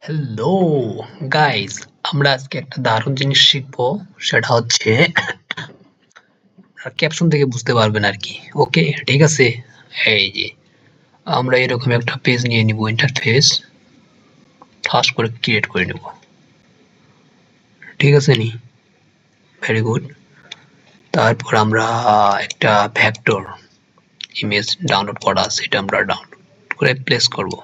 Hello guys, আমরা আজকে একটা দারুণ জিনিস শিখবো। সেটা হচ্ছে ক্যাপশন থেকে বুঝতে পারবেন আর কি। ওকে, ঠিক আছে। এই যে আমরা এরকম একটা পেজ নিয়ে নিব, ইন্টারফেস ফাস্ট করে ক্রিয়েট করে নেব। ঠিক আছে নি, ভেরি গুড। তারপর আমরা একটা ভেক্টর ইমেজ ডাউনলোড করা আছে, এটা আমরা ডাউনলোড করে প্লেস করব।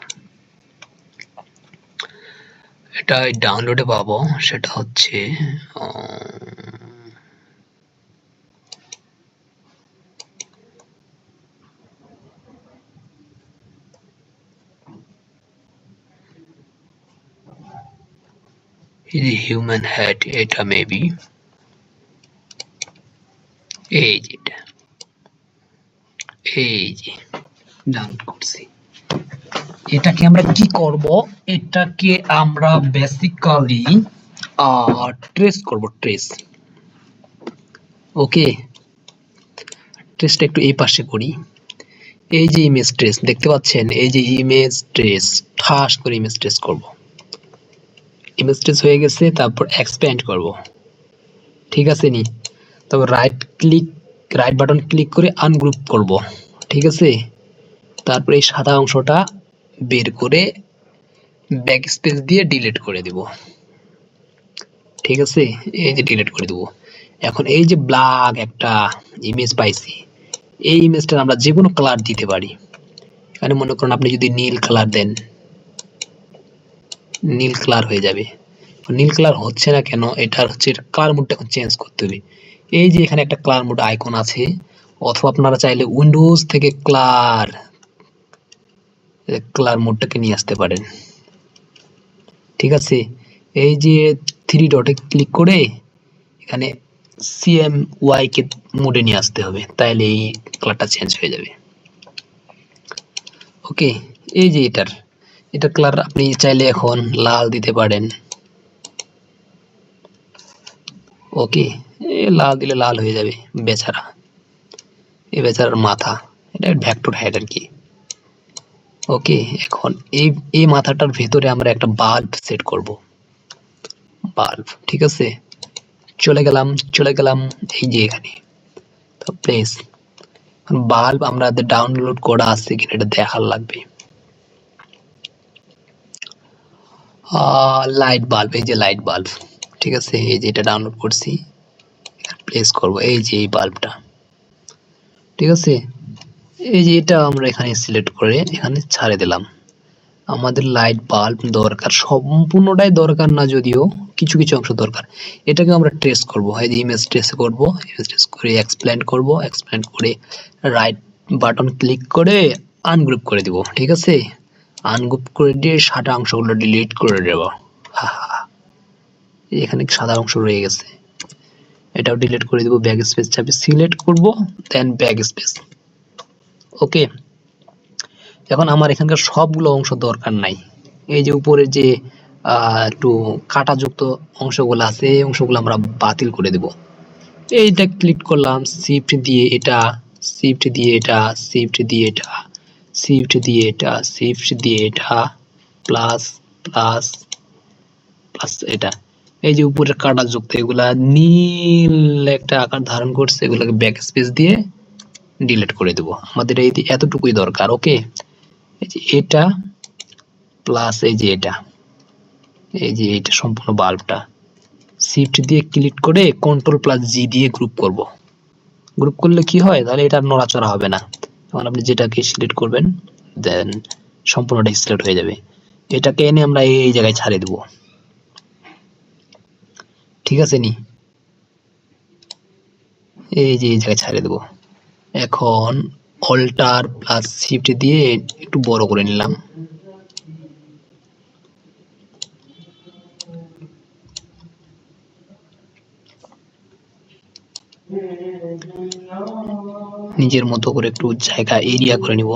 এটা ডাউনলোডে পাবো, সেটা হচ্ছে হিউম্যান হেড। এটা মেবি এই যেটা, এই যে ডাউনলোড করছি। এটাকে আমরা কি করব? এটাকে আমরা বেসিক্যালি ট্রেস করব, ট্রেস। ওকে, ট্রেসটা একটু এই পাশে করি। এই যে ইমেজ ট্রেস দেখতে পাচ্ছেন, এই যে ইমেজ ট্রেস, ঠাস করে ইমেজ ট্রেস করব। ইমেজ ট্রেস হয়ে গেছে, তারপর এক্সপ্যান্ড করব। ঠিক আছে নি, তারপর রাইট বাটন ক্লিক করে আনগ্রুপ করব। ঠিক আছে, তারপর এই সাদা অংশটা বের করে ব্যাক স্পেস দিয়ে ডিলিট করে দিব। ঠিক আছে, এই যে ডিলিট করে দেবো। এখন এই যে ব্ল্যাক একটা ইমেজ পাইছি, এই ইমেজটা আমরা যে কোনো কালার দিতে পারি। এখানে মনে করুন আপনি যদি নীল কালার দেন, নীল কালার হয়ে যাবে। নীল কালার হচ্ছে না কেন? এটার হচ্ছে কালার মোডটা এখন চেঞ্জ করতে হবে। এই যে এখানে একটা কালার মোড আইকন আছে, অথবা আপনারা চাইলে উইন্ডোজ থেকে কালার মোডটাকে নিয়ে আসতে পারেন। ঠিক আছে, এই যে থ্রি ডটে ক্লিক করে এখানে CMY কে মোডে নিয়ে আসতে হবে, তাইলে এই কালারটা চেঞ্জ হয়ে যাবে। ওকে, এই যে এটা কালার আপনি চাইলে এখন লাল দিতে পারেন। ওকে, লাল দিলে লাল হয়ে যাবে। বেচারা, এই বেচারার মাথা, এটা ভেক্টর হেড আর কি। ওকে, এখন এই মাথাটার ভেতরে আমরা একটা বাল্ব সেট করব। বাল্ব, ঠিক আছে। চলে গেলাম এই যে এখানে, তো প্লেস বাল্ব আমরা ডাউনলোড করা আছে কিনা এটা দেখার লাগবে। লাইট বাল্ব, এই যে লাইট বাল্ব। ঠিক আছে, এই যে এটা ডাউনলোড করছি, প্লেস করব এই যে এই বাল্বটা। ঠিক আছে, এই যে এটা আমরা এখানে সিলেক্ট করে এখানে ছাড়ে দিলাম। আমাদের লাইট বাল্ব দরকার, সম্পূর্ণটাই দরকার না, যদিও কিছু কিছু অংশ দরকার। এটাকে আমরা ট্রেস করব, এই যে ইমেজ ট্রেস করব, ইমেজ ট্রেস করে এক্সপ্লেন্ড করব, এক্সপ্লেন্ড করে রাইট বাটন ক্লিক করে আনগ্রুপ করে দিব। ঠিক আছে, আনগ্রুপ করে দিয়ে সাদা অংশগুলো ডিলিট করে দেব। এখানে সাদা অংশ রয়ে গেছে, এটাও ডিলিট করে দেব। ব্যাক স্পেস চাপে সিলেক্ট করব, দেন ব্যাক স্পেস। ওকে, এখন আমার এখানকার সবগুলো অংশ দরকার নাই। এই যে উপরে যে একটু কাটাযুক্ত অংশগুলো আছে, এই অংশগুলো আমরা বাতিল করে দেব। এইটা ক্লিক করলাম, শিফট দিয়ে এটা, শিফট দিয়ে এটা, শিফট দিয়ে এটা, শিফট দিয়ে এটা, শিফট দিয়ে এটা, প্লাস প্লাস প্লাস এটা। এই যে উপরের কাটাযুক্ত এগুলা নীল একটা আকার ধারণ করছে, এগুলোকে ব্যাক স্পেস দিয়ে ডিলিট করে দেব। আমাদের এই এতটুকুই দরকার। ওকে, এই যে এটা প্লাস এই যে এটা, এই যে এটা সম্পূর্ণ বাল্বটা শিফট দিয়ে ক্লিক করে কন্ট্রোল প্লাস জি দিয়ে গ্রুপ করব। গ্রুপ করলে কি হয়, তাহলে এটা নড়াচড়া হবে না। এখন আপনি যেটাকে সিলেক্ট করবেন, দেন সম্পূর্ণটা সিলেক্ট হয়ে যাবে। এটাকে এনে আমরা এই জায়গায় ছাড়িয়ে দেব। ঠিক আছে নি, এই যে এই জায়গায় ছাড়িয়ে দেব। এখন অল্টার প্লাস শিফট দিয়ে একটু বড় করে নিলাম। নিজের মতো করে একটু জায়গা এরিয়া করে নিব,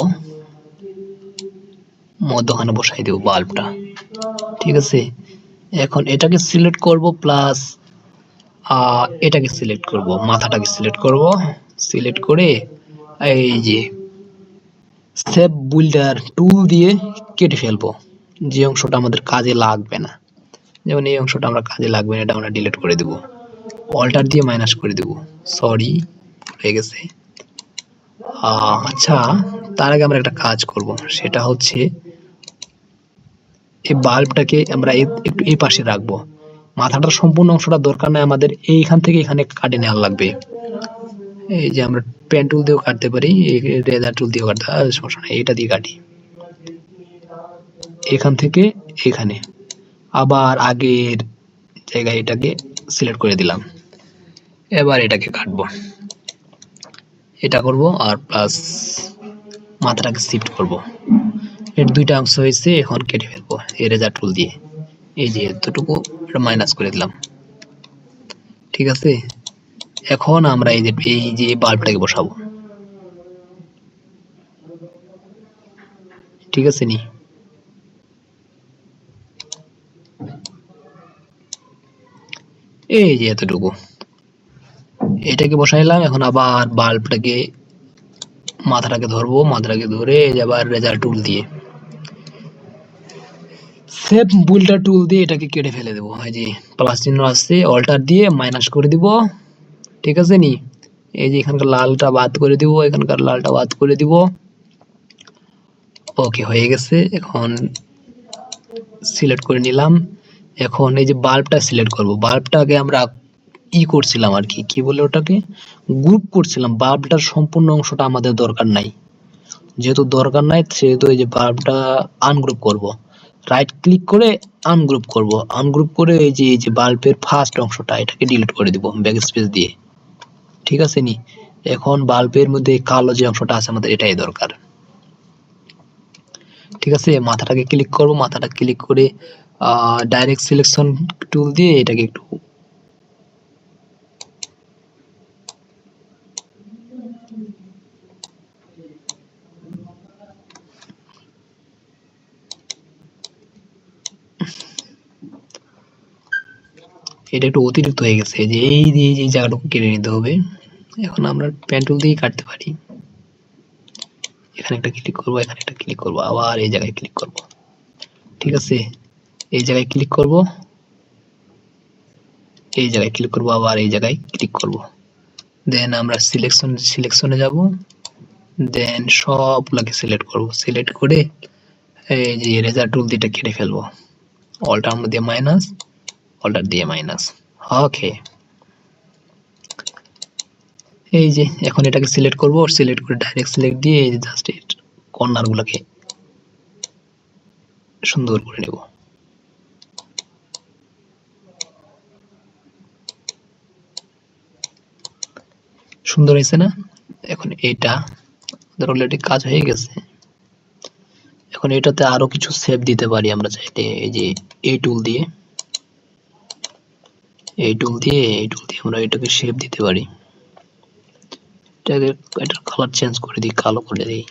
মধ্যখানে বসাই দেব বাল্বটা। ঠিক আছে, এখন এটাকে সিলেক্ট করব, প্লাস এটাকে সিলেক্ট করব, মাথাটাকে সিলেক্ট করব। সিলেক্ট করে এই যে সেভ বিল্ডার টুল দিয়ে কেটে ফেলবো। যে অংশটা আমাদের কাজে লাগবে না, যেমন এই অংশটা আমরা কাজে লাগবে না, এটা আমরা ডিলিট করে দেব, অল্টার দিয়ে মাইনাস করে দেব। সরি, হয়ে গেছে। আচ্ছা, তার আগে আমরা একটা কাজ করব, সেটা হচ্ছে এই বাল্বটাকে আমরা একটু এই পাশে রাখবো। মাথাটার সম্পূর্ণ অংশটা দরকার নাই আমাদের, এইখান থেকে এখানে কাটে নেওয়া লাগবে। এই যে আমরা পেন টুল দিয়েও কাটতে পারি, রেজার টুল দিয়েও কাটতে পারি, সমস্যা নেই, এটা দিয়ে কাটি। এখান থেকে এখানে আবার আগের জায়গায় এটাকে সিলেক্ট করে দিলাম। এবার এটাকে কাটবো, এটা করব আর প্লাস মাথাটাকে শিফট করব। এর দুইটা অংশ হয়েছে, এখন কেটে ফেলবো এরেজার টুল দিয়ে। এই যে এতটুকু এটা মাইনাস করে দিলাম, ঠিক আছে। এখন আমরা এই যে বাল্বটাকে বসাবো, ঠিক আছে নি। এই যে এতটুকু এটাকে বসাইলাম। এখন আবার বাল্বটাকে মাথাটাকে ধরবো, মাথাটাকে ধরে আবার রেজার টুল দিয়ে সেভ বুল্ডার টুল দিয়ে এটাকে কেটে ফেলে দেবো। এই যে প্লাস চিহ্ন আসছে, অল্টার দিয়ে মাইনাস করে দিব, ঠিক আছে নি। এই যে এখানকার লালটা বাদ করে দিব, এখানকার লালটা বাদ করে দিব। ওকে, হয়ে গেছে। এখন সিলেক্ট করে নিলাম। এখন এই যে বাল্বটা সিলেক্ট করব, বাল্বটাকে আমরা করছিলাম আর কি, কি বলে ওটাকে গ্রুপ করছিলাম। বাল্বটার সম্পূর্ণ অংশটা আমাদের দরকার নাই, যেহেতু দরকার নাই সেহেতু এই যে বাল্বটা আনগ্রুপ করব। রাইট ক্লিক করে আনগ্রুপ করব, আনগ্রুপ করে এই যে বাল্বের ফার্স্ট অংশটা এটাকে ডিলিট করে দিব ব্যাক স্পেস দিয়ে, ঠিক আছে নি। এখন বাল্বের মধ্যে কালো যে অংশটা আছে আমাদের এটাই দরকার, ঠিক আছে। মাথাটাকে ক্লিক করব, মাথাটা ক্লিক করে ডাইরেক্ট সিলেকশন টুল দিয়ে এটাকে একটু এটা একটু অতিরিক্ত হয়ে গেছে, যে এই জায়গাটুকু কেটে নিতে হবে। এখন আমরা পেন টুল দিয়ে কাটতে পারি। এখানে একটা ক্লিক করব, এখানে একটা ক্লিক করব, আবার এই জায়গায় ক্লিক করব, ঠিক আছে। এই জায়গায় ক্লিক করব, এই জায়গায় ক্লিক করব, আবার এই জায়গায় ক্লিক করব। দেন আমরা সিলেকশনে যাব, দেন সবগুলোকে সিলেক্ট করব, সিলেক্ট করে এই যে রেজার টুল দিয়ে কেটে ফেলবো, অল্টার মধ্যে মাইনাস, অল্টার দিয়ে মাইনাস। ওকে, এই যে এখন এটাকে সিলেক্ট করব, সিলেক্ট করে ডাইরেক্ট সিলেক্ট দিয়ে এই যে জাস্ট কর্নার গুলোকে সুন্দর করে নেব। সুন্দর হয়েছে না? এখন এটা অলরেডি কাজ হয়ে গেছে। এখন এটাতে আরো কিছু শেপ দিতে পারি আমরা চাইলে, এই যে এই টুল দিয়ে আমরা এটাকে শেপ দিতে পারি। এটাকে এটার কালার চেঞ্জ করে দিই, কালো করে দিই।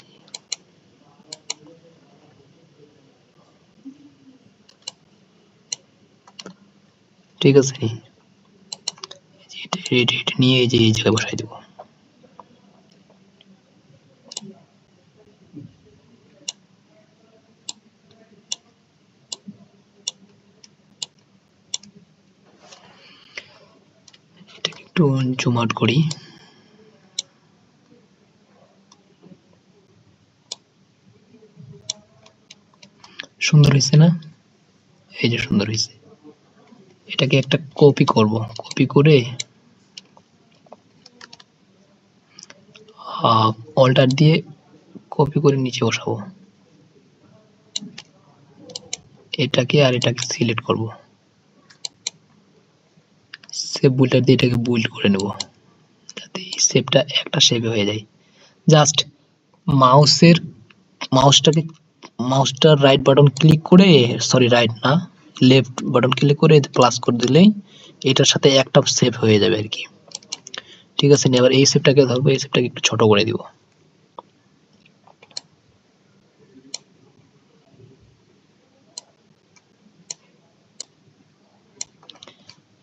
ঠিক আছে, এটা নিয়ে এই যে এই জায়গায় বসাই দেবো। এটাকে একটু জুম আউট করি। সুন্দর হয়েছে না? এই যে সুন্দর হয়েছে। এটাকে একটা কপি করব, কপি করে অল্টার দিয়ে কপি করে নিচে বসাবো। এটাকে আর এটাকে সিলেক্ট করব, সেভ বুল্ডার দিয়ে এটাকে বুল্ড করে নেব, যাতে এই শেপটা একটা শেপে হয়ে যায়। জাস্ট মাউসের মাউসটাকে মাউসটার রাইট বাটন ক্লিক করে, সরি রাইট না, লেফট বাটন ক্লিক করে প্লাস করে দিলেই এটার সাথে একটা শেপ হয়ে যাবে আর কি, ঠিক আছে। এবার এই শেপটাকে ধরবো, এই শেপটাকে একটু ছোট করে দিব।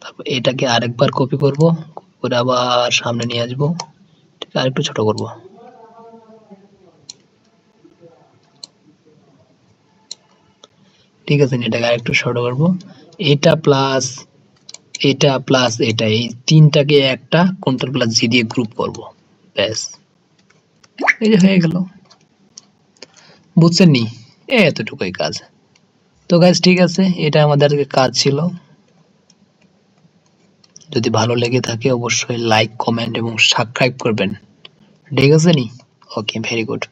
তারপর এটাকে আরেকবার কপি করব, কপি করে আবার সামনে নিয়ে আসবো, ঠিক আরেকটু ছোট করব। ঠিক আছে, এটাকে আরেকটু ছোট করবো। এটা প্লাস এটা প্লাস এটা, এই তিনটাকে একটা কন্ট্রোল প্লাস জি দিয়ে গ্রুপ করব, ব্যাস এই যে হয়ে গেল। বুঝছেন নি? এতটুকুই কাজ। তো গাইস ঠিক আছে, এটা আমাদের কাজ ছিল। যদি ভালো লেগে থাকে অবশ্যই লাইক, কমেন্ট এবং সাবস্ক্রাইব করবেন। ঠিক আছে নি? ওকে, ভেরি গুড।